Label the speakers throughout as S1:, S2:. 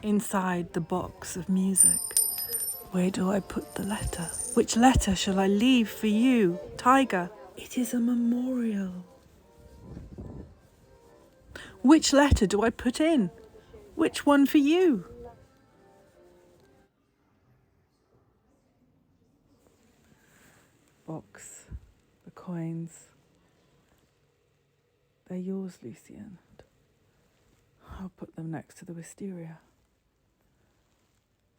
S1: inside the box of music. Where do I put the letter? Which letter shall I leave for you, Tiger? It is a memorial. Which letter do I put in? Which one for you? Box, the coins. They're yours, Lucian. I'll put them next to the wisteria,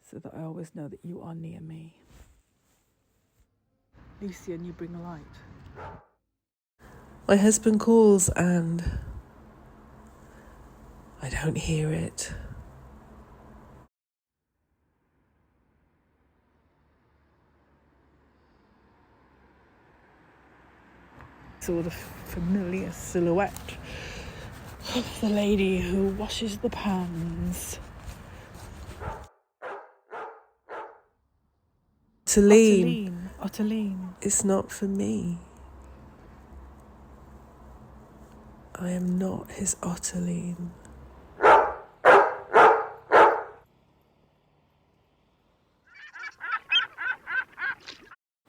S1: so that I always know that you are near me. Lucian, you bring a light. My husband calls and I don't hear it. Saw the familiar silhouette of the lady who washes the pans. Ottoline.
S2: It's not for me. I am not his Ottoline.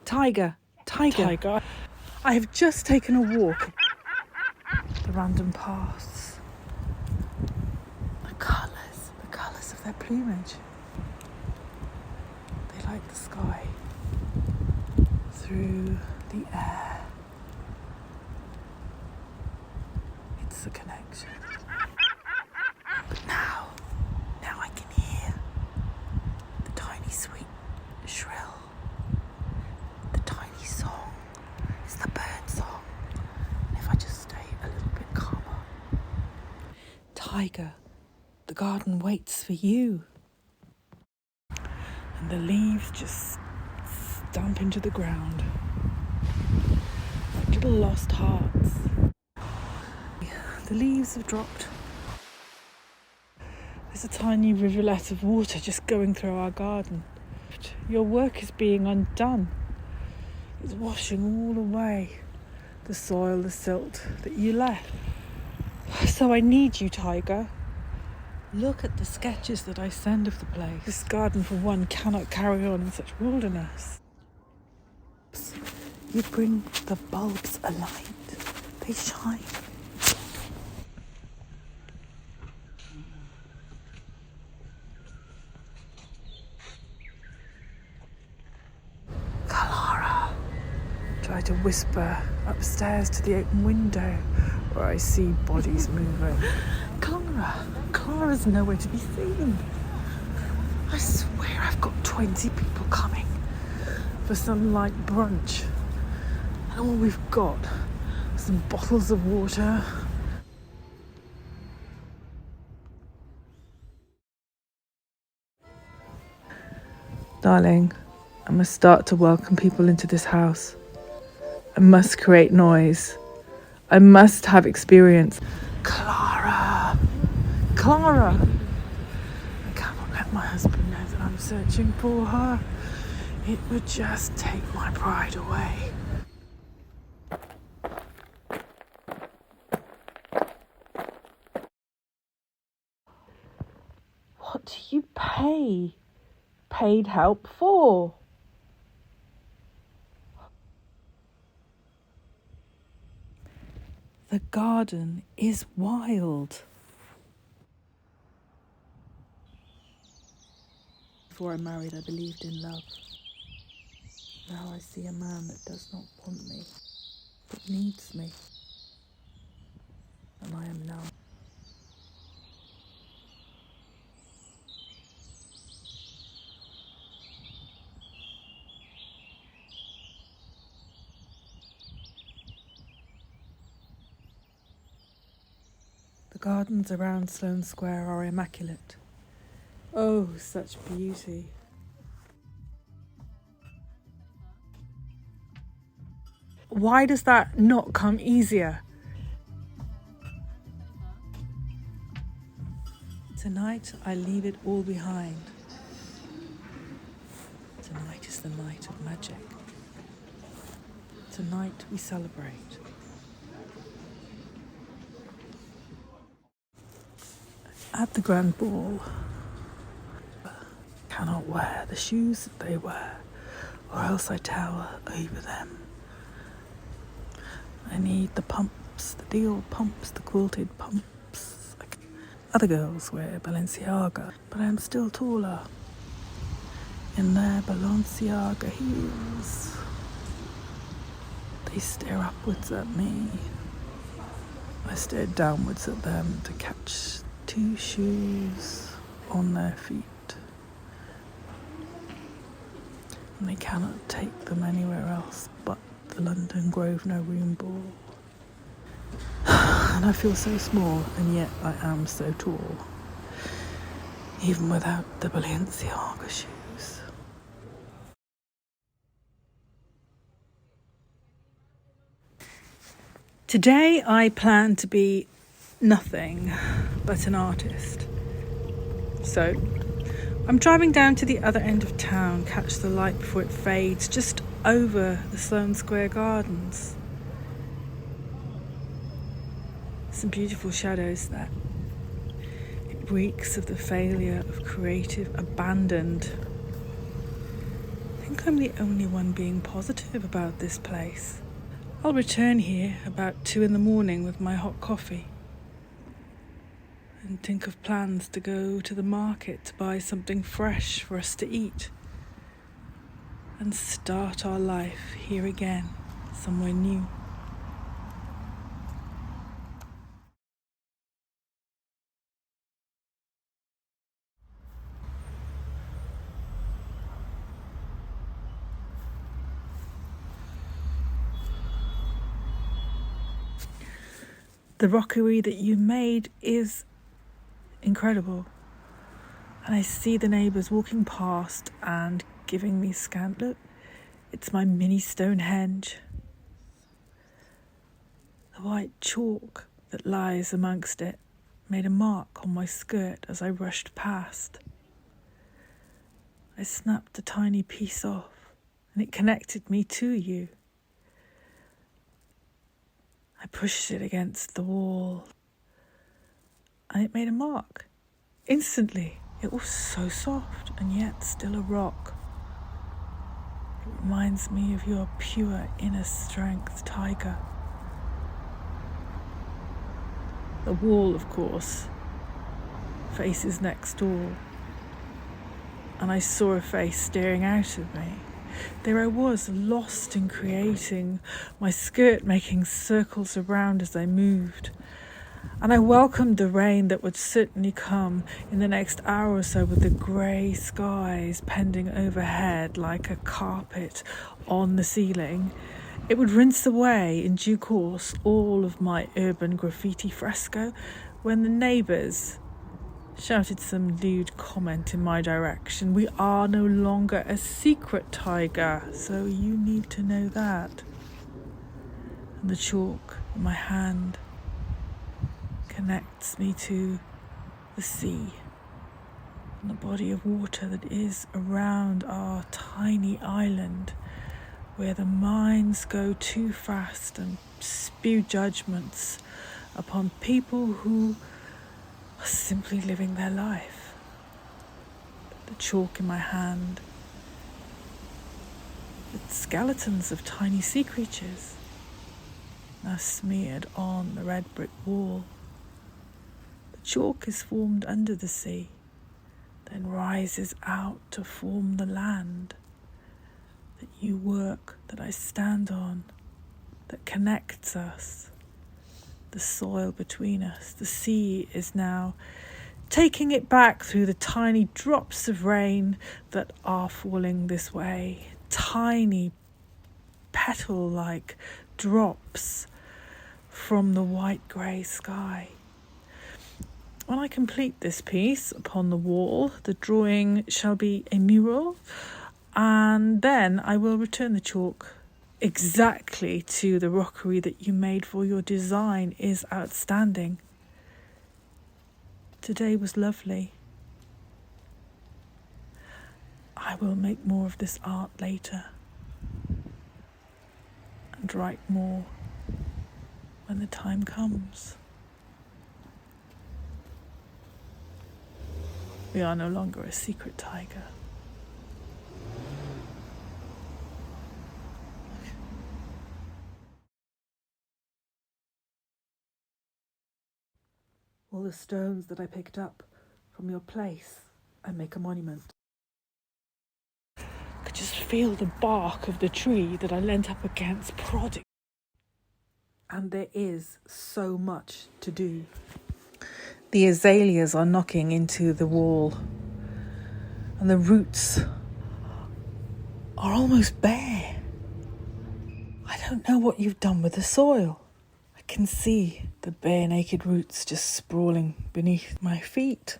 S1: Tiger. I have just taken a walk. The random paths. The colours of their plumage. They like the sky. Through the air. It's a connection. But now I can hear the tiny sweet shrill. The tiny song. It's the bird song. And if I just stay a little bit calmer. Tiger, the garden waits for you. And the leaves just stamp into the ground like little lost hearts. The leaves have dropped. There's a tiny rivulet of water just going through our garden. Your work is being undone. It's washing all away the soil, the silt that you left. So I need you, Tiger. Look at the sketches that I send of the place. This garden, for one, cannot carry on in such wilderness. You bring the bulbs alight. They shine. Clara. Try to whisper upstairs to the open window where I see bodies moving. Clara's nowhere to be seen. I swear I've got 20 people coming for some light brunch. And all we've got are some bottles of water. Darling, I must start to welcome people into this house. I must create noise. I must have experience. Clara! I cannot let my husband know that I'm searching for her. It would just take my pride away. What do you pay? Paid help for? The garden is wild. Before I married, I believed in love. Now I see a man that does not want me, but needs me. And I am numb. The gardens around Sloane Square are immaculate. Oh, such beauty. Why does that not come easier? Tonight, I leave it all behind. Tonight is the night of magic. Tonight we celebrate. At the grand ball, not wear the shoes that they wear, or else I tower over them. I need the pumps, the Dior pumps, the quilted pumps. Other girls wear Balenciaga, but I am still taller in their Balenciaga heels. They stare upwards at me. I stare downwards at them to catch two shoes on their feet. And they cannot take them anywhere else but the London Grosvenor Room Ball. And I feel so small, and yet I am so tall, even without the Balenciaga shoes. Today I plan to be nothing but an artist. So I'm driving down to the other end of town, catch the light before it fades, just over the Sloane Square Gardens. Some beautiful shadows there. It reeks of the failure of creative abandoned. I think I'm the only one being positive about this place. I'll return here about 2 a.m. with my hot coffee and think of plans to go to the market to buy something fresh for us to eat and start our life here again, somewhere new. The rockery that you made is incredible. And I see the neighbours walking past and giving me scant look. It's my mini Stonehenge. The white chalk that lies amongst it made a mark on my skirt as I rushed past. I snapped a tiny piece off and it connected me to you. I pushed it against the wall and it made a mark. Instantly, it was so soft and yet still a rock. It reminds me of your pure inner strength, tiger. The wall, of course, faces next door, and I saw a face staring out at me. There I was, lost in creating, my skirt making circles around as I moved. And I welcomed the rain that would certainly come in the next hour or so, with the grey skies pending overhead like a carpet on the ceiling. It would rinse away in due course all of my urban graffiti fresco when the neighbours shouted some lewd comment in my direction. We are no longer a secret, tiger, so you need to know that. And the chalk in my hand connects me to the sea and the body of water that is around our tiny island, where the minds go too fast and spew judgments upon people who are simply living their life. The chalk in my hand, the skeletons of tiny sea creatures now smeared on the red brick wall. The chalk is formed under the sea, then rises out to form the land that you work, that I stand on, that connects us. The soil between us. The sea is now taking it back through the tiny drops of rain that are falling this way. Tiny petal-like drops from the white grey sky. When I complete this piece upon the wall, the drawing shall be a mural, and then I will return the chalk exactly to the rockery that you made, for your design is outstanding. Today was lovely. I will make more of this art later and write more when the time comes. We are no longer a secret, tiger. All the stones that I picked up from your place, I make a monument. I could just feel the bark of the tree that I leant up against prodding. And there is so much to do. The azaleas are knocking into the wall, and the roots are almost bare. I don't know what you've done with the soil. I can see the bare naked roots just sprawling beneath my feet.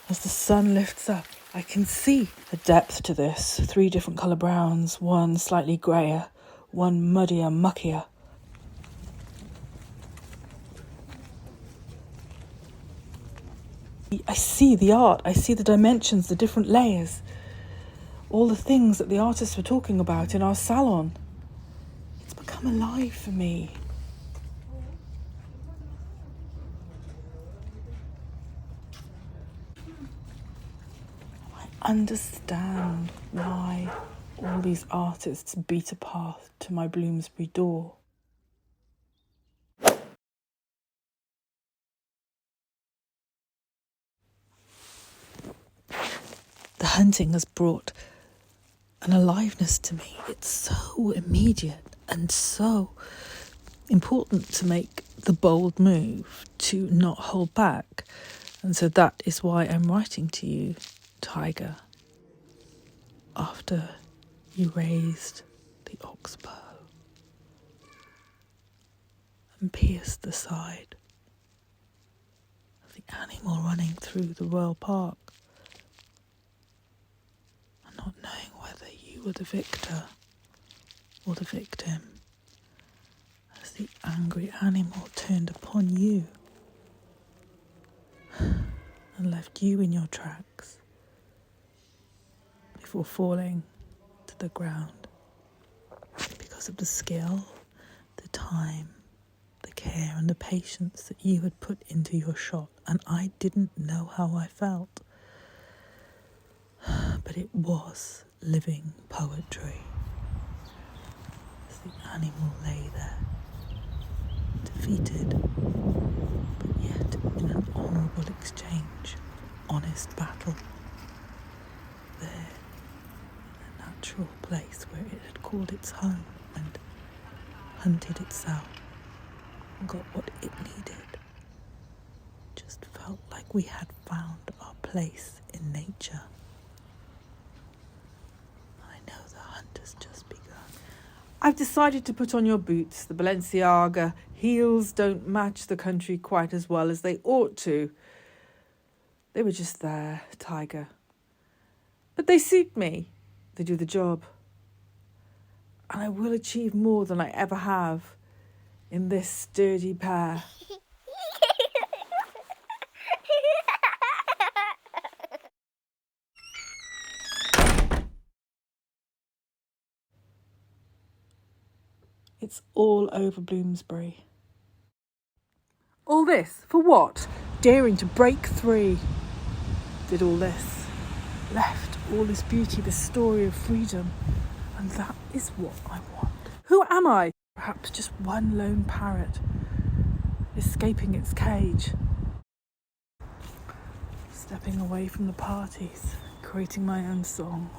S1: As the sun lifts up, I can see the depth to this. 3 different colour browns, one slightly greyer, one muddier, muckier. I see the art, I see the dimensions, the different layers, all the things that the artists were talking about in our salon. It's become alive for me. I understand why all these artists beat a path to my Bloomsbury door. The hunting has brought an aliveness to me. It's so immediate and so important to make the bold move, to not hold back. And so that is why I'm writing to you, Tiger, after you raised the oxbow and pierced the side of the animal running through the Royal Park, and not knowing whether you were the victor or the victim, as the angry animal turned upon you and left you in your tracks before falling to the ground because of the skill, the time, the care and the patience that you had put into your shot. And I didn't know how I felt, but it was living poetry as the animal lay there, defeated, but yet in an honourable exchange, honest battle, there in the natural place where it had called its home and hunted itself and got what it needed. Just felt like we had found our place in nature. I know the hunt has just begun. I've decided to put on your boots. The Balenciaga heels don't match the country quite as well as they ought to. They were just there, Tiger. But they suit me. They do the job. And I will achieve more than I ever have in this sturdy pair. It's all over Bloomsbury. All this for what? Daring to break 3. Did all this. Left all this beauty, this story of freedom. And that is what I want. Who am I? Perhaps just one lone parrot, escaping its cage. Stepping away from the parties, creating my own song.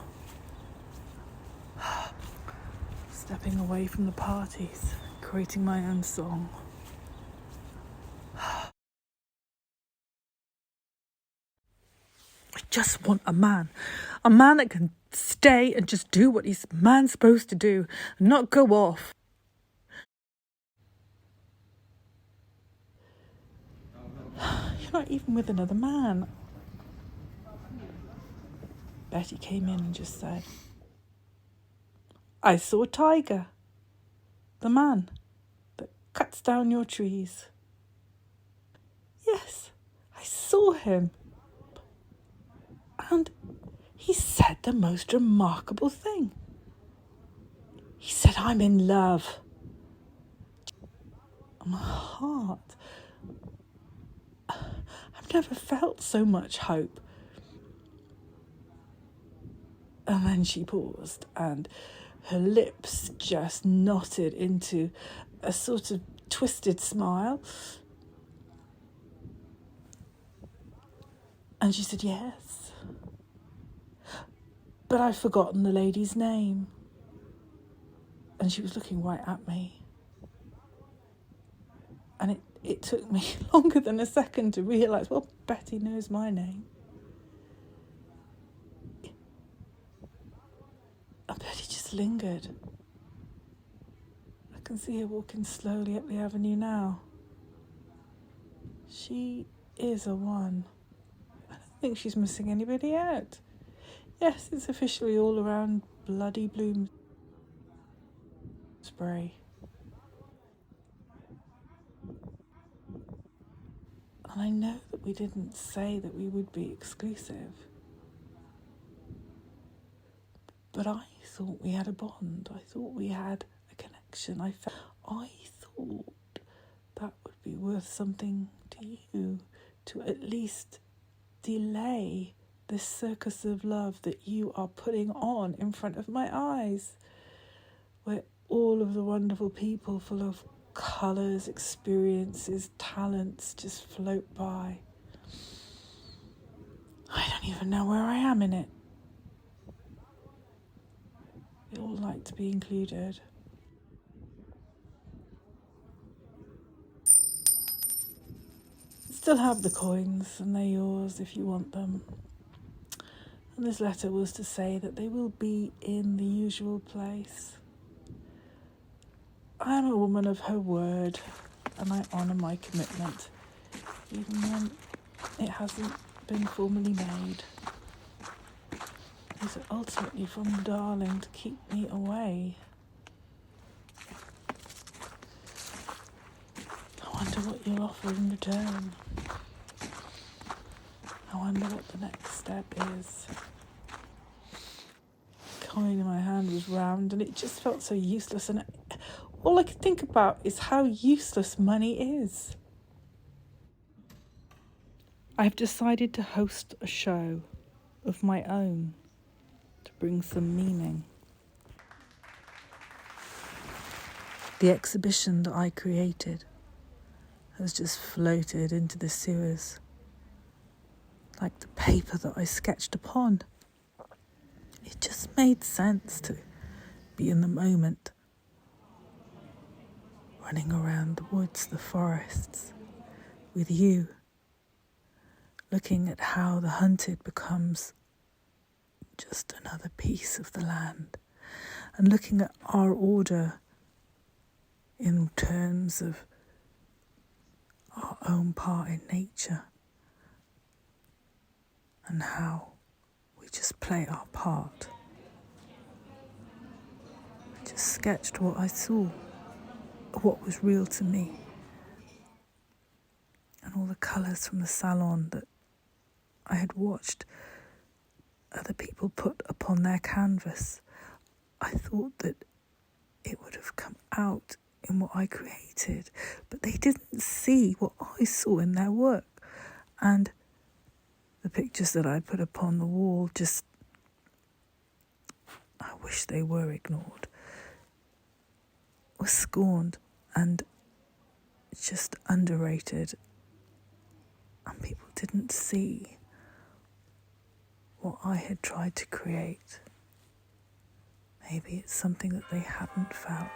S1: Stepping away from the parties, creating my own song. I just want a man that can stay and just do what he's man's supposed to do, and not go off. You're not even with another man. Betty came in and just said, I saw Tiger, the man that cuts down your trees. Yes, I saw him. And he said the most remarkable thing. He said, I'm in love. My heart. I've never felt so much hope. And then she paused and her lips just knotted into a sort of twisted smile. And she said, yes. But I've forgotten the lady's name. And she was looking right at me. And it took me longer than a second to realise, well, Betty knows my name. And Betty just lingered. I can see her walking slowly up the avenue now. She is a one. I don't think she's missing anybody out. Yes, it's officially all around bloody Bloomsbury. And I know that we didn't say that we would be exclusive. But I thought we had a bond. I thought we had a connection. I thought that would be worth something to you, to at least delay this circus of love that you are putting on in front of my eyes, where all of the wonderful people full of colours, experiences, talents just float by. I don't even know where I am in it. We all like to be included. Still have the coins, and they're yours if you want them. And this letter was to say that they will be in the usual place. I am a woman of her word, and I honour my commitment, even when it hasn't been formally made. These are ultimately from Darling to keep me away. I wonder what you'll offer in return. I wonder what the next step is. The coin in my hand was round and it just felt so useless, and all I could think about is how useless money is. I've decided to host a show of my own to bring some meaning. The exhibition that I created has just floated into the sewers, like the paper that I sketched upon. It just made sense to be in the moment, running around the woods, the forests, with you, looking at how the hunted becomes just another piece of the land, and looking at our order in terms of our own part in nature, and how we just play our part. I just sketched what I saw, what was real to me, and all the colours from the salon that I had watched other people put upon their canvas. I thought that it would have come out in what I created, but they didn't see what I saw in their work. And the pictures that I put upon the wall just, I wish they were ignored, were scorned and just underrated. And people didn't see what I had tried to create. Maybe it's something that they hadn't felt.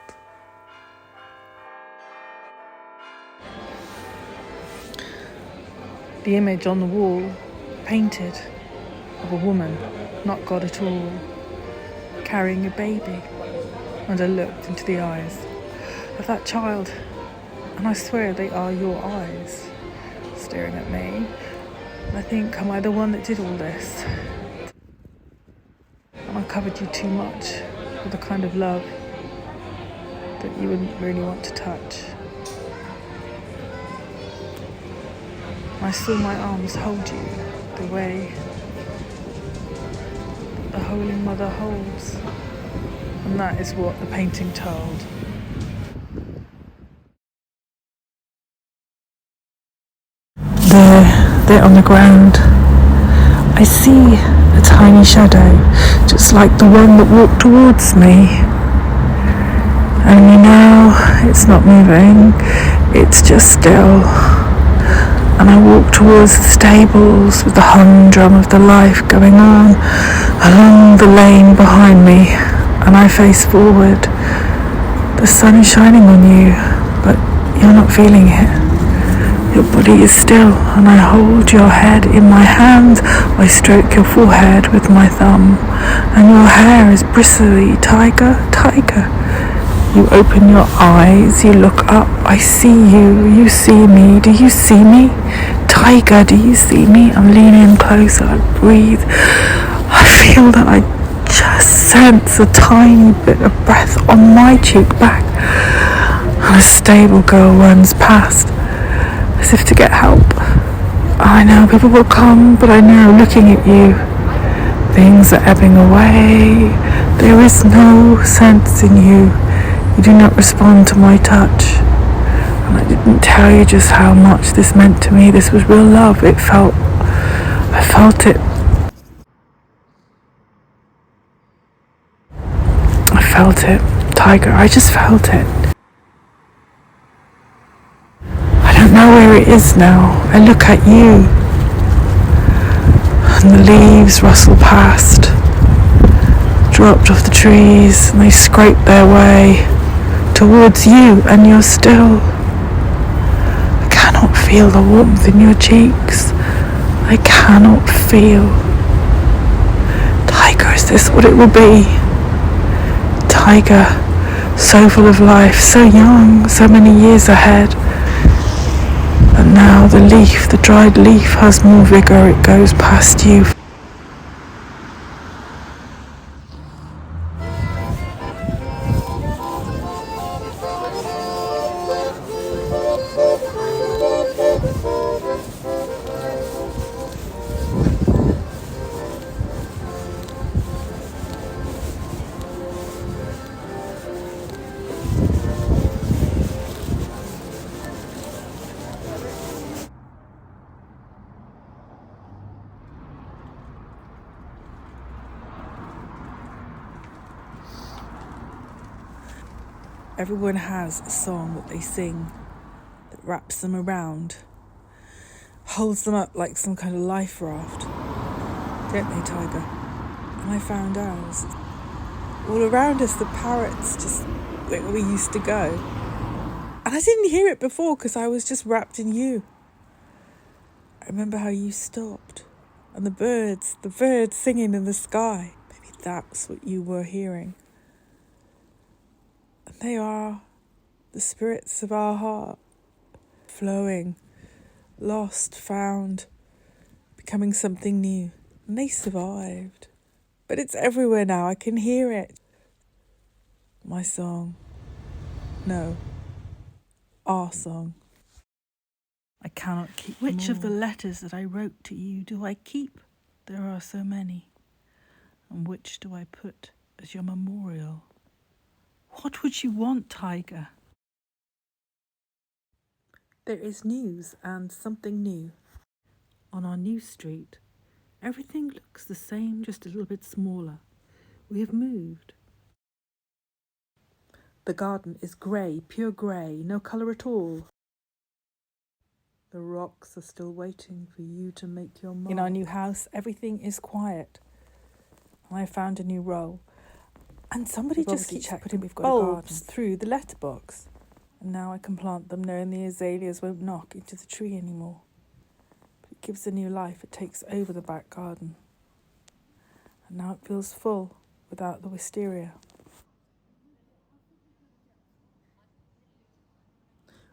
S1: The image on the wall, painted, of a woman, not God at all, carrying a baby, and I looked into the eyes of that child, and I swear they are your eyes, staring at me. I think, am I the one that did all this? Have I covered you too much with the kind of love that you wouldn't really want to touch? I saw my arms hold you the way the Holy Mother holds And that is what the painting told. There on the ground, I see a tiny shadow, just like the one that walked towards me. Only now it's not moving, it's just still. And I walk towards the stables with the humdrum of the life going on along the lane behind me, and I face forward. The sun is shining on you, but you're not feeling it. Your body is still, and I hold your head in my hands. I stroke your forehead with my thumb, and your hair is bristly. Tiger, tiger. You open your eyes, you look up. I see you, you see me. Do you see me? Tiger, do you see me? I'm leaning closer, I breathe. I feel that I just sense a tiny bit of breath on my cheek back. And a stable girl runs past, as if to get help. I know people will come, but I know looking at you, things are ebbing away. There is no sense in you. You do not respond to my touch. And I didn't tell you just how much this meant to me. This was real love. I felt it. I felt it. Tiger, I just felt it. I don't know where it is now. I look at you, and the leaves rustle past, dropped off the trees, and they scrape their way towards you, and you're still. I cannot feel the warmth in your cheeks. I cannot feel. Tiger, is this what it will be? Tiger, so full of life, so young, so many years ahead. But now the leaf, the dried leaf, has more vigour. It goes past you. Everyone has a song that they sing that wraps them around, holds them up like some kind of life raft, don't they, Tiger? And I found ours. All around us, the parrots, just where we used to go. And I didn't hear it before because I was just wrapped in you. I remember how you stopped, and the birds singing in the sky. Maybe that's what you were hearing. And they are the spirits of our heart, flowing, lost, found, becoming something new. And they survived. But it's everywhere now, I can hear it. My song. No. Our song. I cannot keep them Which all. Of the letters that I wrote to you do I keep? There are so many. And which do I put as your memorial? What would you want, Tiger? There is news and something new. On our new street, everything looks the same, just a little bit smaller. We have moved. The garden is grey, pure grey, no colour at all. The rocks are still waiting for you to make your mark. In our new house, everything is quiet. I found a new role. And somebody just keeps putting bulbs through the letterbox. And now I can plant them knowing the azaleas won't knock into the tree anymore. But it gives a new life. It takes over the back garden. And now it feels full without the wisteria.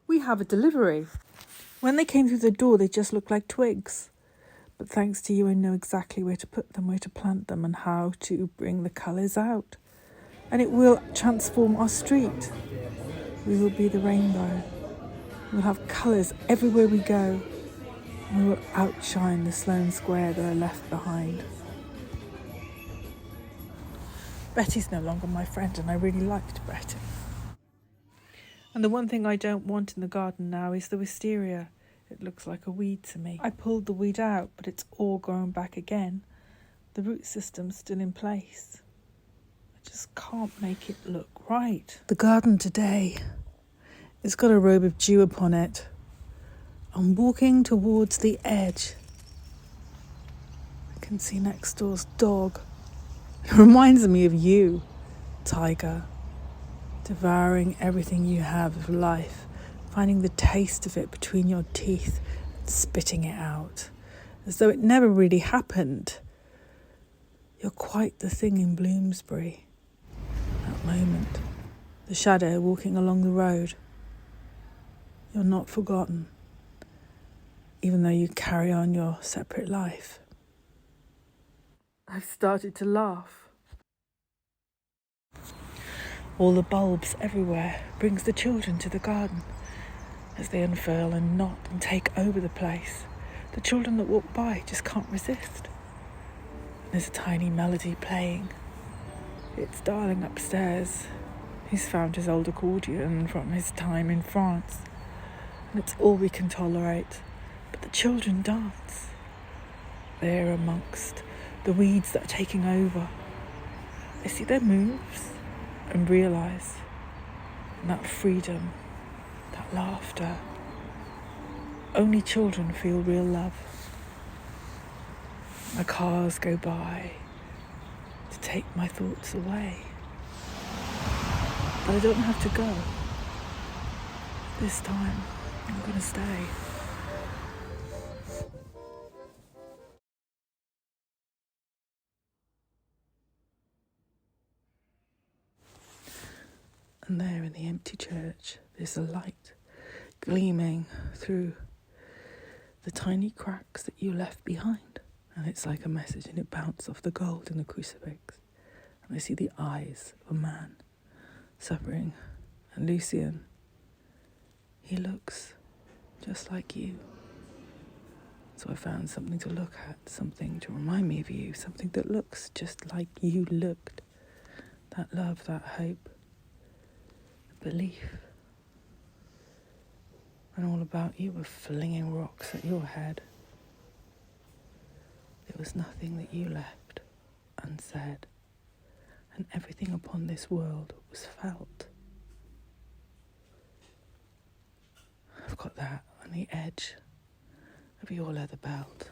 S1: We have a delivery. When they came through the door, they just looked like twigs. But thanks to you, I know exactly where to put them, where to plant them, and how to bring the colours out. And it will transform our street. We will be the rainbow. We'll have colours everywhere we go. And we will outshine the Sloane Square that are left behind. Betty's no longer my friend, and I really liked Betty. And the one thing I don't want in the garden now is the wisteria. It looks like a weed to me. I pulled the weed out, but it's all grown back again. The root system's still in place. I just can't make it look right. The garden today, it's got a robe of dew upon it. I'm walking towards the edge. I can see next door's dog. It reminds me of you, tiger, devouring everything you have of life, finding the taste of it between your teeth and spitting it out, as though it never really happened. You're quite the thing in Bloomsbury. That moment, the shadow walking along the road. You're not forgotten, even though you carry on your separate life. I've started to laugh. All the bulbs everywhere brings the children to the garden as they unfurl and knot and take over the place. The children that walk by just can't resist. There's a tiny melody playing. It's darling upstairs. He's found his old accordion from his time in France, and it's all we can tolerate. But the children dance. They're amongst the weeds that are taking over. I see their moves and realise that freedom, that laughter. Only children feel real love. My cars go by to take my thoughts away. But I don't have to go. This time, I'm going to stay. And there in the empty church, there's a light gleaming through the tiny cracks that you left behind. And it's like a message, and it bounced off the gold in the crucifix. And I see the eyes of a man suffering. And Lucien, he looks just like you. So I found something to look at, something to remind me of you, something that looks just like you looked. That love, that hope, belief. And all about you were flinging rocks at your head. There was nothing that you left unsaid, and everything upon this world was felt. I've got that on the edge of your leather belt.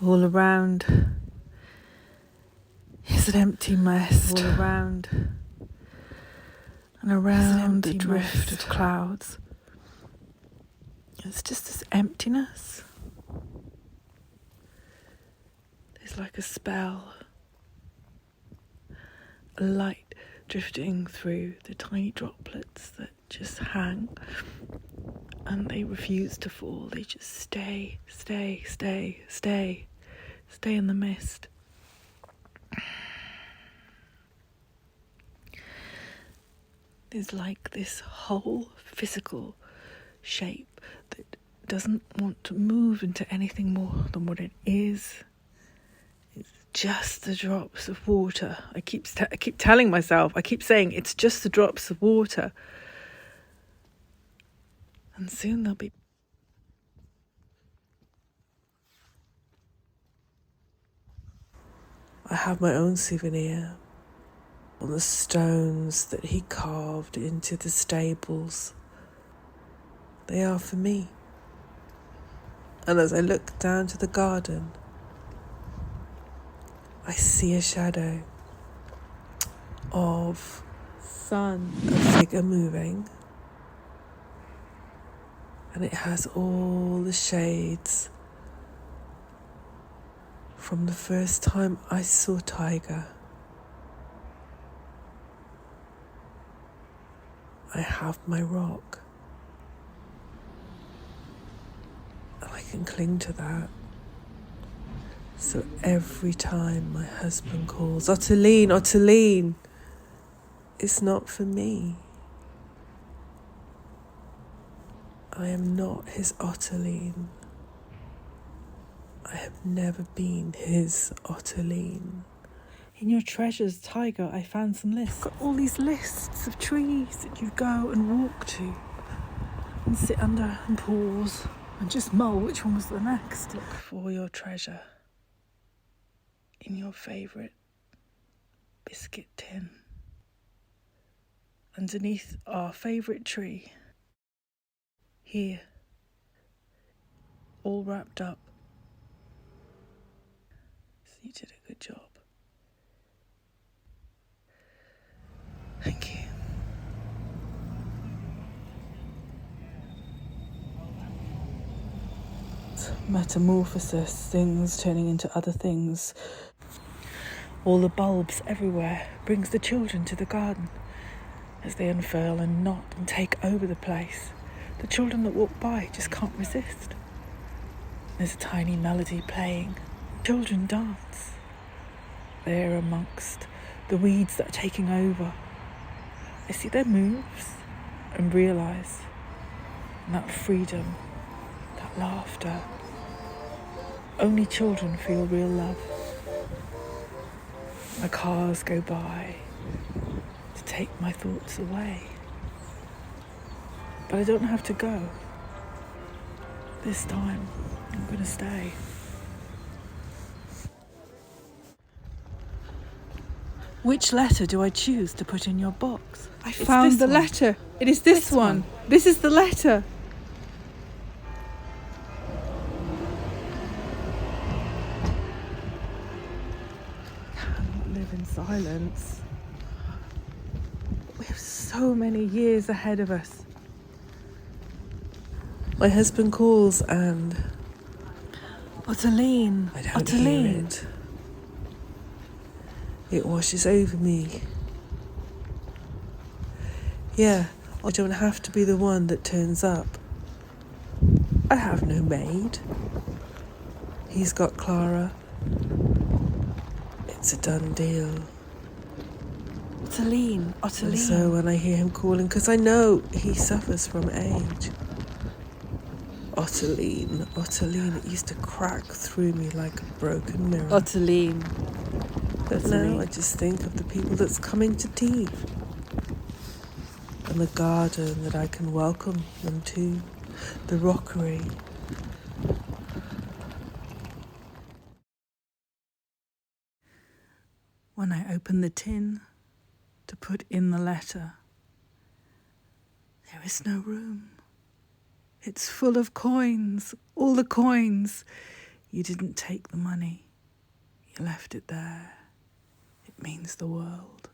S1: All around is an empty mist. All around and around a drift of clouds. It's just this emptiness. There's like a spell, a light drifting through the tiny droplets that just hang, and they refuse to fall. They just stay in the mist. There's like this whole physical shape that doesn't want to move into anything more than what it is. It's just the drops of water. I keep telling myself, I keep saying it's just the drops of water. And soon they'll be...
S2: I have my own souvenir on the stones that he carved into the stables. They are for me. And as I look down to the garden, I see a shadow of sun, a figure moving, and it has all the shades from the first time I saw Tiger. I have my rock, and I can cling to that. So every time my husband calls, Ottoline, Ottoline, it's not for me. I am not his Ottoline. I have never been his Ottoline.
S1: In your treasures, Tiger, I found some lists. Got all these lists of trees that you go and walk to and sit under and pause and just mull which one was the next. Look for your treasure in your favourite biscuit tin. Underneath our favourite tree. Here. All wrapped up. So you did a good job. Thank you. Metamorphosis, things turning into other things. All the bulbs everywhere brings the children to the garden as they unfurl and knot and take over the place. The children that walk by just can't resist. There's a tiny melody playing. Children dance. There amongst the weeds that are taking over. I see their moves and realise that freedom, that laughter. Only children feel real love. The cars go by to take my thoughts away. But I don't have to go. This time, I'm going to stay. Which letter do I choose to put in your box?
S3: I found the letter. It is this one. This is the letter.
S1: Cannot live in silence. We have so many years ahead of us.
S2: My husband calls and
S1: Ottoline.
S2: I don't hear it. It washes over me. Yeah, I don't have to be the one that turns up. I have no maid. He's got Clara. It's a done deal.
S1: Ottoline.
S2: And so when I hear him calling, because I know he suffers from age. Ottoline, it used to crack through me like a broken mirror.
S3: Ottoline.
S2: But now I just think of the people that's coming to tea. And the garden that I can welcome them to. The rockery.
S1: When I open the tin to put in the letter, there is no room. It's full of coins, all the coins. You didn't take the money. You left it there. It means the world.